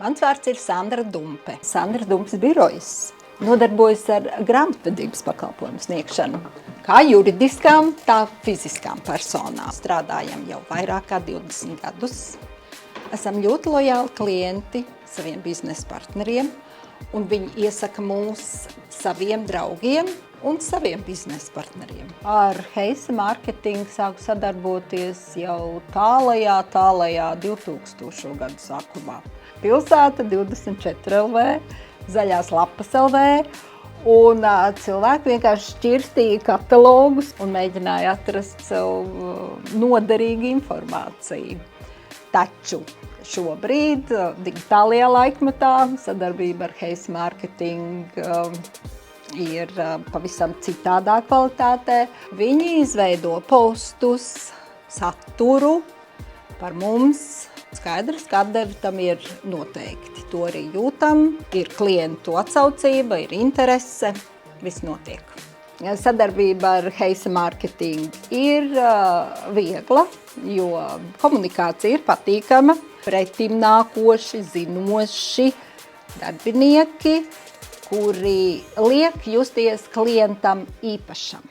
Mans vārds ir Sandra Dumpe. Sandra Dumpes birojas nodarbojas ar grāmatvedības pakalpojumu sniegšanu. Kā juridiskām, tā fiziskām personām. Strādājam jau vairāk kā 20 gadus. Esam ļoti lojāli klienti saviem biznesa partneriem, un viņi iesaka mūs saviem draugiem un saviem biznesa partneriem. Ar Heisa Marketing sāku sadarboties jau tālajā 2000. Gadu sākumā. Pilsēta 24 LV, Zaļās lapas LV, un cilvēki vienkārši šķirstīja katalogus un mēģināja atrast sev noderīgu informāciju. Taču šobrīd, digitālajā laikmetā, sadarbība ar Heisa Marketing ir pavisam citādā kvalitātē. Viņi izveido postus, saturu par mums. Skaidrs, ka atdeve tam ir noteikti. To arī jūtam. Ir klientu atsaucība, ir interese, viss notiek. Sadarbība ar Heisa Marketing ir viegla, jo komunikācija ir patīkama, pretimnākoši, zinoši darbinieki, kuri liek justies klientam īpašam.